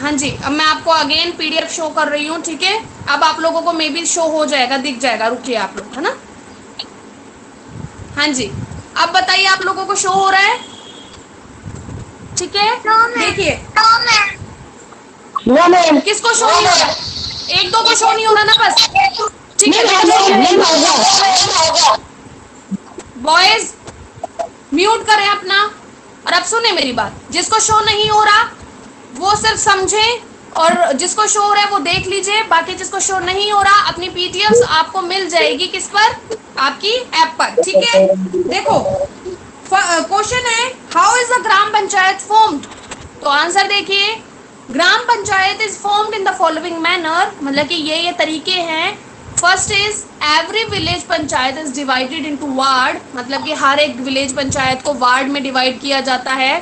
हाँ जी, अब मैं आपको अगेन पीडीएफ शो कर रही हूँ, ठीक है। अब आप लोगों को मे बी शो हो जाएगा, दिख जाएगा, रुकिए आप लोग, है ना। हाँ जी, अब बताइए आप लोगों को शो हो रहा है, ठीक है। देखिए किसको शो नहीं हो रहा, एक दो को शो नहीं हो रहा ना बस, ठीक है। बॉयज म्यूट करें अपना, और अब सुने मेरी बात, जिसको शो नहीं हो रहा वो सिर्फ समझे, और जिसको शो हो रहा है वो देख लीजिए। बाकी जिसको शो नहीं हो रहा, अपनी पीडीएफ आपको मिल जाएगी किस पर, आपकी ऐप पर, ठीक है। देखो क्वेश्चन है, how is the gram panchayat formed. तो आंसर देखिए, gram panchayat is formed in the following manner, मतलब कि ये तरीके हैं। First is every village panchayat is divided into ward, मतलब कि हर एक विलेज पंचायत को वार्ड में डिवाइड किया जाता है।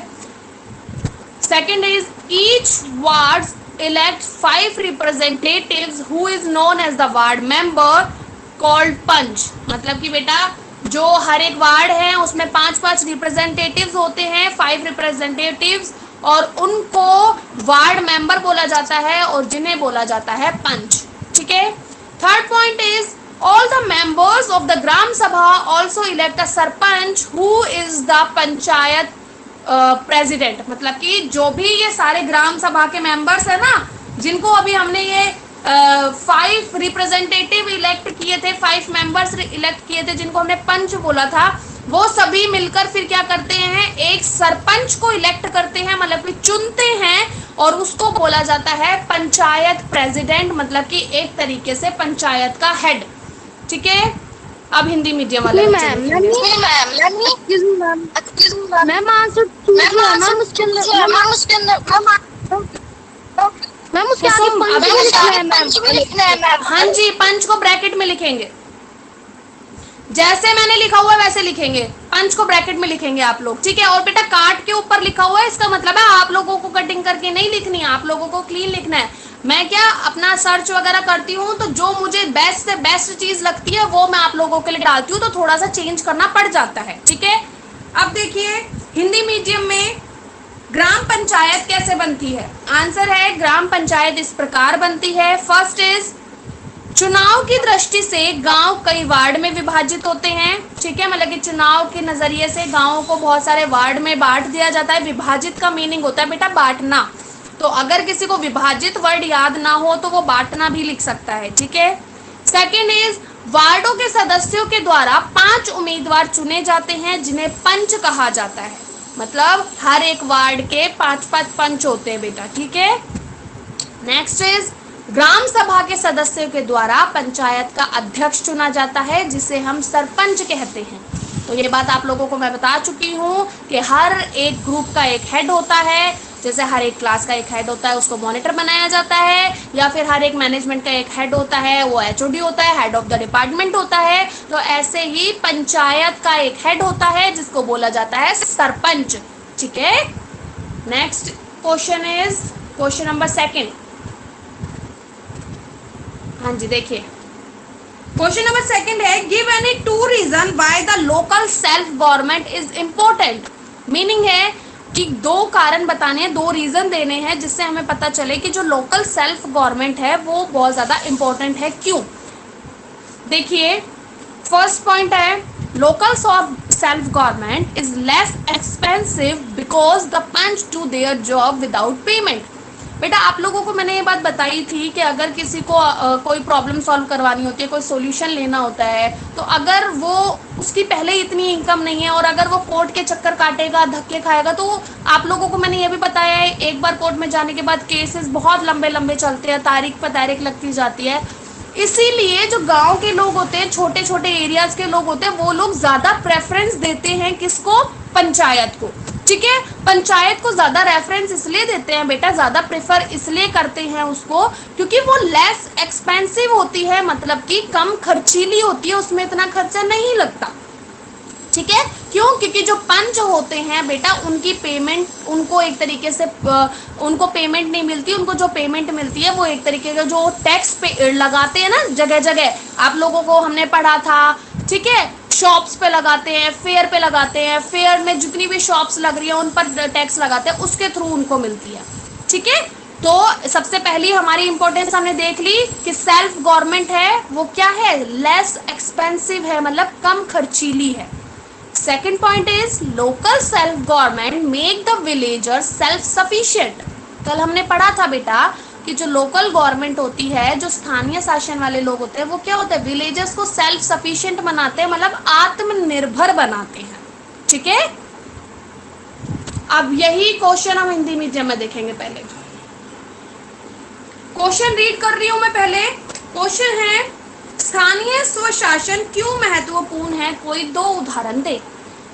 Second is each ward elect 5 representatives who is known as the ward member called panch, मतलब कि बेटा जो हर एक वार्ड है उसमें 5-5 रिप्रेजेंटेटिव्स होते हैं, 5 रिप्रेजेंटेटिव्स, और उनको वार्ड मेंबर बोला जाता है और जिन्हें बोला जाता है पंच, ठीक है। Third point is all the members of the gram sabha also elect a sarpanch who is the panchayat president, मतलब कि जो भी ये सारे ग्राम सभा के मेंबर्स है ना, जिनको अभी हमने ये 5 रिप्रेजेंटेटिव इलेक्ट किए थे, 5 मेंबर्स इलेक्ट किए थे जिनको हमने पंच बोला था, वो सभी मिलकर फिर क्या करते हैं, एक सरपंच को इलेक्ट करते हैं, मतलब कि चुनते हैं, और उसको बोला जाता है पंचायत प्रेसिडेंट, मतलब कि एक तरीके से पंचायत का हेड, ठीक है। अब हिंदी मीडियम वाले हाँ जी, पंच को ब्रैकेट में लिखेंगे, जैसे मैंने लिखा हुआ है वैसे लिखेंगे, पंच को ब्रैकेट में लिखेंगे आप लोग, ठीक है। और बेटा काट के ऊपर लिखा हुआ है, इसका मतलब है आप लोगों को कटिंग करके नहीं लिखनी है, आप लोगों को क्लीन लिखना है। मैं क्या अपना सर्च वगैरह करती हूँ, तो जो मुझे बेस्ट से बेस्ट चीज लगती है वो मैं आप लोगों के लिए डालती हूँ, तो थोड़ा सा चेंज करना पड़ जाता है, ठीक है। अब देखिए हिंदी मीडियम में ग्राम पंचायत कैसे बनती है। आंसर है, ग्राम पंचायत इस प्रकार बनती है। फर्स्ट इज चुनाव की दृष्टि से गांव कई वार्ड में विभाजित होते हैं, ठीक है, मतलब कि चुनाव के नजरिए से गांवों को बहुत सारे वार्ड में बांट दिया जाता है। विभाजित का मीनिंग होता है बेटा बांटना, तो अगर किसी को विभाजित वर्ड याद ना हो तो वो बांटना भी लिख सकता है, ठीक है। सेकेंड इज वार्डों के सदस्यों के द्वारा 5 उम्मीदवार चुने जाते हैं जिन्हें पंच कहा जाता है, मतलब हर एक वार्ड के 5-5 पंच होते हैं बेटा, ठीक है। नेक्स्ट इज ग्राम सभा के सदस्यों के द्वारा पंचायत का अध्यक्ष चुना जाता है, जिसे हम सरपंच कहते हैं। तो ये बात आप लोगों को मैं बता चुकी हूँ कि हर एक ग्रुप का एक हेड होता है, जैसे हर एक क्लास का एक हेड होता है, उसको मॉनिटर बनाया जाता है, या फिर हर एक मैनेजमेंट का एक हेड होता है, वो एचओडी होता है, हेड ऑफ द डिपार्टमेंट होता है। तो ऐसे ही पंचायत का एक हेड होता है जिसको बोला जाता है सरपंच, ठीक है। Next question is question number 2। हाँ जी, देखिए क्वेश्चन नंबर 2 है, give any 2 reason why the local self government is important. Meaning है कि 2 कारण बताने हैं, 2 रीजन देने हैं, जिससे हमें पता चले कि जो लोकल सेल्फ गवर्नमेंट है वो बहुत ज्यादा इंपॉर्टेंट है, क्यों। देखिए फर्स्ट पॉइंट है, local self government is less expensive because the panch do their job without payment. बेटा आप लोगों को मैंने ये बात बताई थी कि अगर किसी को कोई प्रॉब्लम सॉल्व करवानी होती है, कोई सॉल्यूशन लेना होता है, तो अगर वो उसकी पहले इतनी इनकम नहीं है और अगर वो कोर्ट के चक्कर काटेगा, धक्के खाएगा, तो आप लोगों को मैंने ये भी बताया है, एक बार कोर्ट में जाने के बाद केसेस बहुत लंबे लंबे चलते हैं, तारीख पर तारीख लगती जाती है। इसीलिए जो गांव के लोग होते हैं, छोटे छोटे एरियाज के लोग होते हैं, वो लोग ज्यादा प्रेफरेंस देते हैं किसको, पंचायत को, ठीक है। पंचायत को ज्यादा रेफरेंस इसलिए देते हैं बेटा, ज्यादा प्रेफर इसलिए करते हैं उसको क्योंकि वो लेस एक्सपेंसिव होती है, मतलब कि कम खर्चीली होती है, उसमें इतना खर्चा नहीं लगता, ठीक है। क्यों, क्योंकि जो पंच होते हैं बेटा उनकी पेमेंट, उनको एक तरीके से उनको पेमेंट नहीं मिलती, उनको जो पेमेंट मिलती है वो एक तरीके का जो टैक्स पे लगाते हैं ना, जगह जगह आप लोगों को हमने पढ़ा था, ठीक है, शॉप्स पे लगाते हैं, फेयर पे लगाते हैं, फेयर में जितनी भी शॉप्स लग रही है उन पर टैक्स लगाते हैं, उसके थ्रू उनको मिलती है, ठीक है। तो सबसे पहली हमारी इंपॉर्टेंस हमने देख ली कि सेल्फ गवर्नमेंट है वो क्या है, लेस एक्सपेंसिव है, मतलब कम खर्चीली है। Second point is local self government make the villager self sufficient. कल हमने पढ़ा था बेटा कि जो लोकल गवर्नमेंट होती है, जो स्थानीय शासन वाले लोग होते हैं, वो क्या होते हैं, विलेजर्स को सेल्फ सफिशिएंट बनाते हैं, मतलब आत्मनिर्भर बनाते हैं। ठीक है, अब यही क्वेश्चन हम हिंदी मीडियम में देखेंगे। पहले क्वेश्चन रीड कर रही हूं मैं। पहले क्वेश्चन है स्थानीय स्वशासन क्यों महत्वपूर्ण है, कोई दो उदाहरण दे।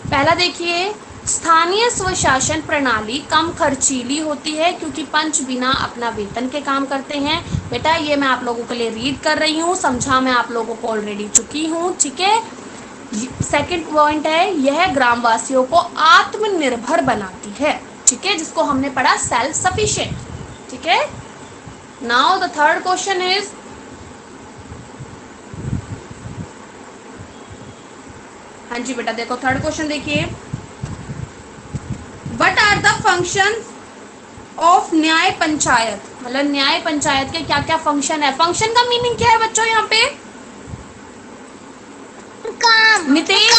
पहला देखिए, स्थानीय स्वशासन प्रणाली कम खर्चीली होती है क्योंकि पंच बिना अपना वेतन के काम करते हैं। बेटा ये मैं आप लोगों के लिए रीड कर रही हूँ, समझा मैं आप लोगों को ऑलरेडी चुकी हूँ। ठीक है, सेकंड पॉइंट है यह ग्रामवासियों को आत्मनिर्भर बनाती है। ठीक है, जिसको हमने पढ़ा सेल्फ सफिशिएंट। ठीक है, now the third question is, हाँ जी बेटा देखो थर्ड क्वेश्चन देखिए, what are the function of Nyaya panchayat, मतलब न्याय पंचायत के क्या क्या फंक्शन है। फंक्शन का मीनिंग क्या है बच्चों यहाँ पे, नितेश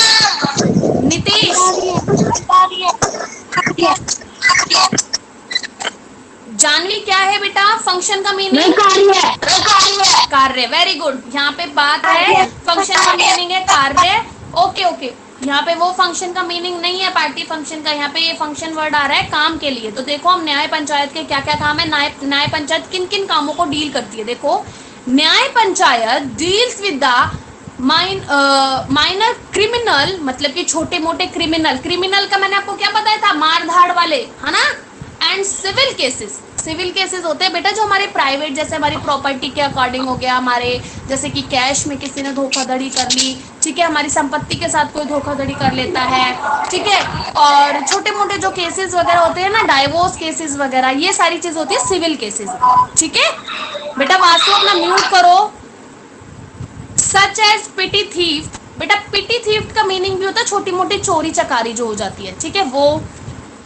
जानवी क्या है बेटा फंक्शन का मीनिंग, कार्य। वेरी गुड, यहाँ पे बात है फंक्शन का मीनिंग है कार्य। ओके ओके, यहाँ पे वो फंक्शन का मीनिंग नहीं है पार्टी फंक्शन का, यहाँ पे ये फंक्शन वर्ड आ रहा है काम के लिए। तो देखो हम न्याय पंचायत के क्या क्या काम है, न्याय पंचायत किन किन कामों को डील करती है। देखो न्याय panchayat deals with the minor criminal, मतलब कि छोटे मोटे क्रिमिनल। क्रिमिनल का मैंने आपको क्या बताया था, मार धाड़ वाले, है ना। And civil cases, civil cases होते हैं बेटा जो हमारे प्राइवेट, जैसे हमारी प्रॉपर्टी के अकॉर्डिंग हो गया, हमारे जैसे कि कैश में किसी ने धोखाधड़ी कर ली, ठीक है, हमारी संपत्ति के साथ कोई धोखाधड़ी कर लेता है, ठीक है। और छोटे मोटे जो केसेस वगैरह होते हैं ना, डाइवोर्स केसेस वगैरह, ये सारी चीज होती है सिविल केसेस। ठीक है बेटा, वासु अपना म्यूट करो। सच एज पिटी थीफ, बेटा पिटी थीफ का मीनिंग भी होता है छोटी मोटी चोरी चकारी जो हो जाती है। ठीक है, वो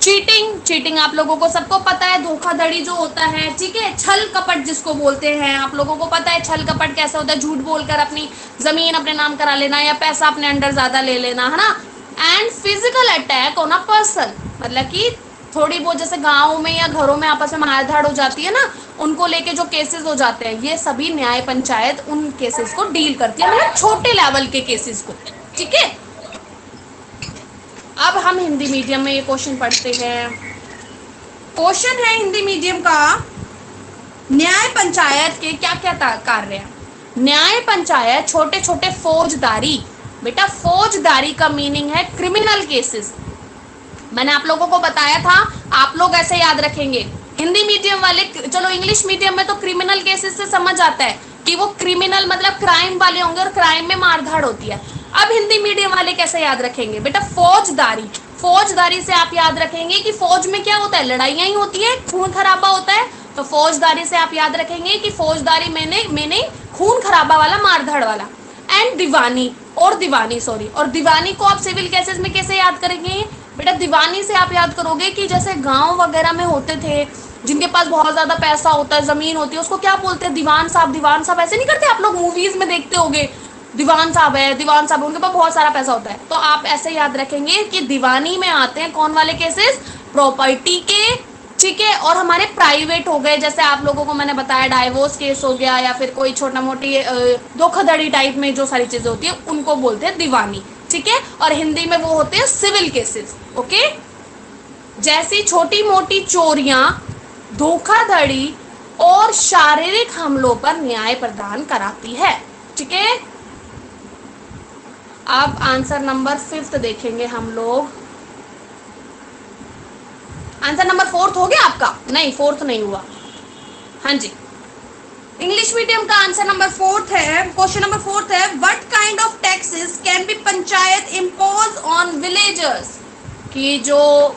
चीटिंग, चीटिंग आप लोगों को सबको पता है, धोखाधड़ी जो होता है। ठीक है, छल कपट जिसको बोलते हैं, आप लोगों को पता है छल कपट कैसे होता है, झूठ बोलकर अपनी जमीन अपने नाम करा लेना या पैसा अपने अंडर ज्यादा ले लेना, है ना। And physical attack on a person, मतलब कि थोड़ी बहुत जैसे गाँव में या घरों में आपस में मारधाड़ हो जाती है ना, उनको लेके जो केसेस हो जाते हैं, ये सभी न्याय पंचायत उन केसेस को डील करती है, मतलब छोटे लेवल के केसेस को। ठीक है, अब हम हिंदी मीडियम में ये क्वेश्चन पढ़ते हैं। क्वेश्चन है हिंदी मीडियम का, न्याय पंचायत के क्या क्या कार्य हैं। न्याय पंचायत छोटे छोटे फौजदारी, बेटा फौजदारी का मीनिंग है क्रिमिनल केसेस। मैंने आप लोगों को बताया था, आप लोग ऐसे याद रखेंगे। हिंदी मीडियम वाले, चलो इंग्लिश मीडियम में तो क्रिमिनल केसेस से समझ आता है कि वो क्रिमिनल मतलब क्राइम वाले होंगे और क्राइम में मारधाड़ होती है। अब हिंदी मीडियम वाले कैसे याद रखेंगे बेटा, फौजदारी। फौजदारी से आप याद रखेंगे कि फौज में क्या होता है, लड़ाइयां ही होती है, खून खराबा होता है। तो फौजदारी से आप याद रखेंगे कि फौजदारी मैंने खून खराबा वाला, मारधाड़ वाला। एंड दीवानी, और दीवानी को आप सिविल केसेस में कैसे याद करेंगे बेटा, दीवानी से आप याद करोगे कि जैसे गांव वगैरह में होते थे जिनके पास बहुत ज्यादा पैसा होता है, जमीन होती है, उसको क्या बोलते हैं, दीवान साहब। दीवान साहब ऐसे नहीं करते, आप लोग मूवीज में देखते होंगे, दीवान साहब है, दीवान साहब, उनके पास बहुत सारा पैसा होता है। तो आप ऐसे याद रखेंगे कि दीवानी में आते हैं कौन वाले केसेस, प्रॉपर्टी के। ठीक है, और हमारे प्राइवेट हो गए, जैसे आप लोगों को मैंने बताया डाइवोर्स केस हो गया, या फिर कोई छोटा मोटी धोखाधड़ी टाइप में जो सारी चीजें होती है उनको बोलते हैं दीवानी। ठीक है, और हिंदी में वो होते हैं सिविल केसेस। ओके, जैसी छोटी मोटी चोरियां, धोखाधड़ी और शारीरिक हमलों पर न्याय प्रदान कराती है। ठीक है, अब आंसर नंबर 5 देखेंगे हम लोग। आंसर नंबर 4 हो गया आपका, नहीं 4 नहीं हुआ। हाँ जी, इंग्लिश मीडियम का आंसर नंबर 4 है। क्वेश्चन नंबर 4 है, what kind of taxes can be panchayat impose on villagers, कि जो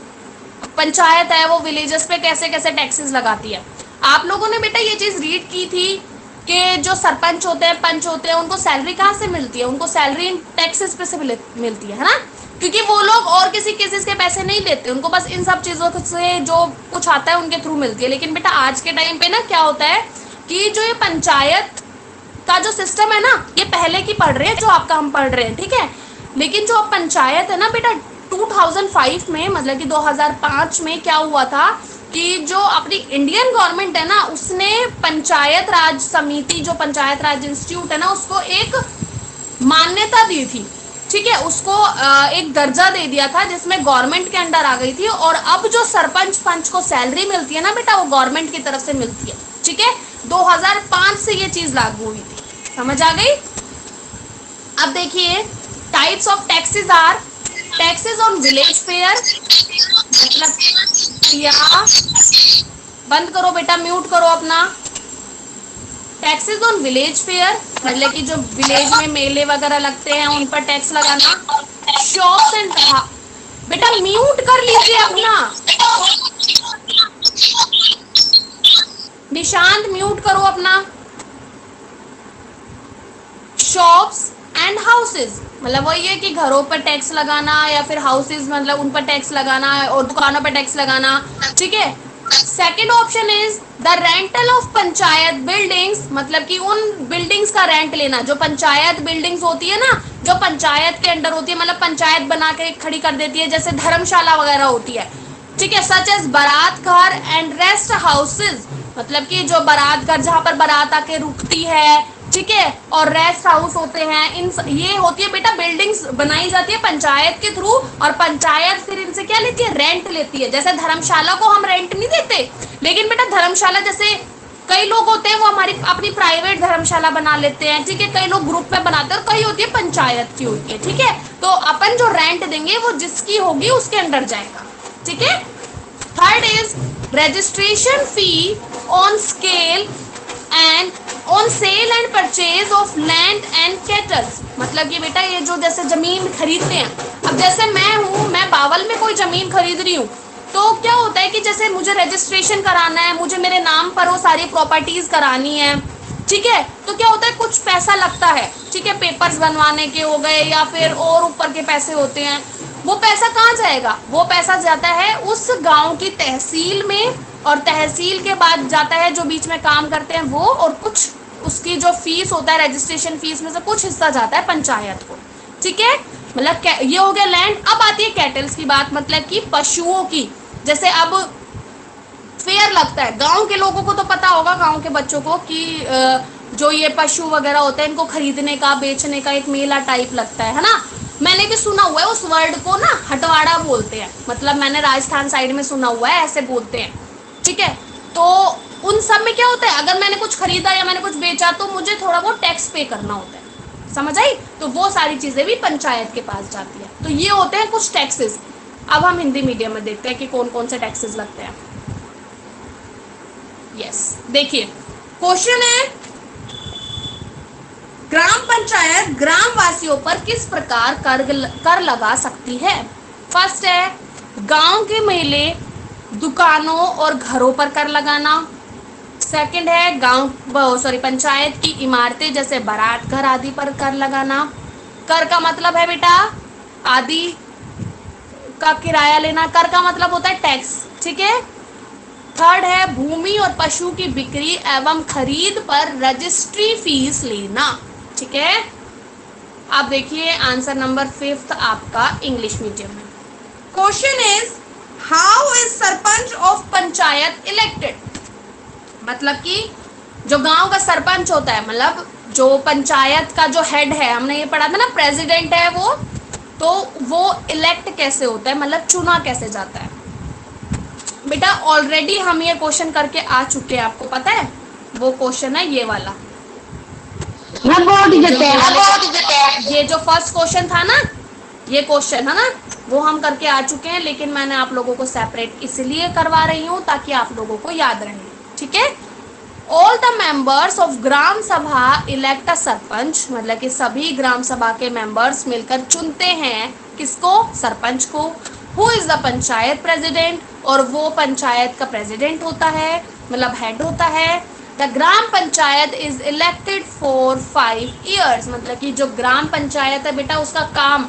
पंचायत है वो विलेजर्स पे कैसे कैसे टैक्सेस लगाती है। आप लोगों ने बेटा ये चीज रीड की थी कि जो सरपंच होते हैं, पंच होते हैं, उनको सैलरी कहाँ से मिलती है, उनको सैलरी टैक्सेस पे से मिलती है ना। क्योंकि वो लोग और किसी केसेस के पैसे नहीं लेते, उनको बस इन सब चीजों से जो कुछ आता है उनके थ्रू मिलती है। लेकिन बेटा आज के टाइम पे ना क्या होता है कि जो ये पंचायत का जो सिस्टम है ना, ये पहले की पढ़ रहे हैं जो आपका हम पढ़ रहे हैं, ठीक है। लेकिन जो अब पंचायत है ना बेटा, 2005 में मतलब कि 2005 में क्या हुआ था कि जो अपनी इंडियन गवर्नमेंट है ना, उसने पंचायत राज समिति, जो पंचायत राज इंस्टीट्यूट है ना, उसको एक मान्यता दी थी, ठीक है। उसको एक दर्जा दे दिया था जिसमें गवर्नमेंट के अंडर आ गई थी। और अब जो सरपंच पंच को सैलरी मिलती है ना बेटा, वो गवर्नमेंट की तरफ से मिलती है, ठीक है। 2005 से ये चीज लागू हुई थी, समझ आ गई। अब देखिए types of taxes are taxes on village fair, मतलब या बंद करो बेटा, म्यूट करो अपना। टैक्सेस ऑन विलेज फेयर मतलब कि जो विलेज में मेले वगैरह लगते हैं उन पर टैक्स लगाना। शॉप्स एंड बेटा म्यूट कर लीजिए अपना, निशांत म्यूट करो अपना। शॉप्स एंड हाउसेज मतलब वही है कि घरों पर टैक्स लगाना, या फिर हाउसेज मतलब उन पर टैक्स लगाना, और दुकानों पर टैक्स लगाना, ठीक है। Second option is the rental of panchayat buildings, मतलब कि उन बिल्डिंग्स का रेंट लेना, जो पंचायत बिल्डिंग्स होती है ना, जो पंचायत के अंडर होती है, मतलब पंचायत बना के खड़ी कर देती है, जैसे धर्मशाला वगैरह होती है, ठीक है। सच एज बारात घर एंड रेस्ट हाउसेज, मतलब कि जो बारात घर जहाँ पर बारात आके रुकती है, ठीक है, और रेस्ट हाउस होते हैं, इन ये होती है बेटा बिल्डिंग्स बनाई जाती है पंचायत के थ्रू, और पंचायत फिर इनसे क्या लेती है, रेंट लेती है। जैसे धर्मशाला को हम रेंट नहीं देते, लेकिन बेटा धर्मशाला जैसे कई लोग होते हैं वो हमारी अपनी प्राइवेट धर्मशाला बना लेते हैं, ठीक है, कई लोग ग्रुप में बनाते हैं, और कई होती है पंचायत की होती है, ठीक है। तो अपन जो रेंट देंगे वो जिसकी होगी उसके अंडर जाएगा, ठीक है। Third is registration fee on scale and on sale and purchase of land and kettles, मतलब कि बेटा ये जो जैसे जमीन खरीदते हैं, अब जैसे मैं हूँ, मैं बावल में कोई जमीन खरीद रही हूँ, तो क्या होता है कि जैसे मुझे रजिस्ट्रेशन कराना है, मुझे मेरे नाम पर वो सारी प्रॉपर्टीज करानी है, ठीक है। तो क्या होता है कुछ पैसा लगता है, ठीक है, पेपर्स बनवाने के हो गए या फिर और ऊपर के पैसे होते हैं। वो पैसा कहाँ जाएगा, वो पैसा जाता है उस गांव की तहसील में, और तहसील के बाद जाता है जो बीच में काम करते हैं वो, और कुछ उसकी जो फीस होता है रजिस्ट्रेशन फीस में से कुछ हिस्सा जाता है पंचायत को, ठीक है। मतलब ये हो गया लैंड। अब आती है कैटल्स की बात, मतलब कि पशुओं की। जैसे अब फेयर लगता है, गांव के लोगों को तो पता होगा, गांव के बच्चों को, कि जो ये पशु वगैरह होते हैं इनको खरीदने का बेचने का एक मेला टाइप लगता है ना। मैंने भी सुना हुआ है उस वर्ड को ना, हटवाड़ा बोलते हैं, मतलब मैंने राजस्थान साइड में सुना हुआ है, ऐसे बोलते हैं, ठीक है। तो उन सब में क्या होता है, अगर मैंने कुछ खरीदा या मैंने कुछ बेचा तो मुझे थोड़ा बहुत टैक्स पे करना होता है, समझ आई। तो वो सारी चीजें भी पंचायत के पास जाती है। तो ये होते हैं कुछ टैक्सेस। अब हम हिंदी मीडियम में देखते हैं कि कौन कौन से टैक्सेस लगते हैं। यस, देखिए क्वेश्चन है, ग्राम पंचायत ग्राम वासियों पर किस प्रकार कर लगा सकती है। फर्स्ट है गांव के मेले, दुकानों और घरों पर कर लगाना। सेकंड है पंचायत की इमारतें जैसे बारात घर आदि पर कर लगाना। कर का मतलब है बेटा आदि का किराया लेना, कर का मतलब होता है टैक्स, ठीक है। थर्ड है भूमि और पशु की बिक्री एवं खरीद पर रजिस्ट्री फीस लेना, ठीक है। आप देखिए आंसर नंबर 5 आपका इंग्लिश मीडियम में। Question is how is sarpanch of panchayat elected, मतलब कि जो गांव का सरपंच होता है, मतलब जो पंचायत का जो हेड है, हमने ये पढ़ा था ना प्रेसिडेंट है वो, तो वो इलेक्ट कैसे होता है, मतलब चुना कैसे जाता है। बेटा ऑलरेडी हम ये क्वेश्चन करके आ चुके हैं, आपको पता है, वो क्वेश्चन है ये वाला, ये जो फर्स्ट क्वेश्चन था ना, ये क्वेश्चन है ना, वो हम करके आ चुके हैं, लेकिन मैंने आप लोगों को सेपरेट इसलिए करवा रही हूँ ताकि आप लोगों को याद रहे, ठीक है। All the members of gram सभा इलेक्ट अ सरपंच, मतलब कि सभी ग्राम सभा के मेंबर्स मिलकर चुनते हैं किसको, सरपंच को। Who is the panchayat president, और वो पंचायत का प्रेसिडेंट होता है, मतलब हेड होता है। The gram panchayat is elected for 5 years, मतलब कि जो ग्राम पंचायत है बेटा उसका काम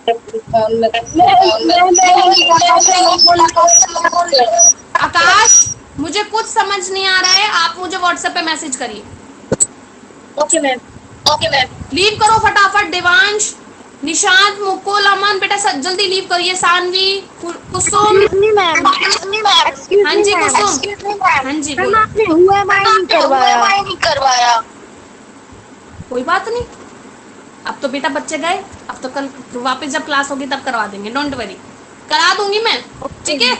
आकाश, मुझे कुछ समझ नहीं आ रहा है, आप मुझे व्हाट्सएप पे मैसेज करिए। Okay ma'am. Okay ma'am. Leave करो फटाफट। देवांश, निशांत, मुकुल, अमन, बेटा जल्दी लीव करिए। सानवी, कुसुम। मैम। हाँ जी कुसुम, हाँ जी बोलो। आपने हुआ नहीं करवाया। कोई बात नहीं, अब तो बेटा बच्चे गए, अब तो कल वापस जब क्लास होगी तब करवा देंगे, डोंट वरी, करा दूंगी मैं, ठीक है।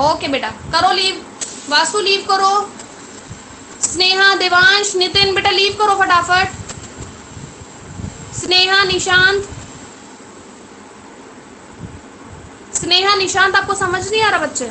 ओके बेटा, करो लीव। वासु लीव करो। स्नेहा, देवांश, नितिन, बेटा लीव करो फटाफट। स्नेहा, निशांत। स्नेहा, निशांत, आपको समझ नहीं आ रहा बच्चे?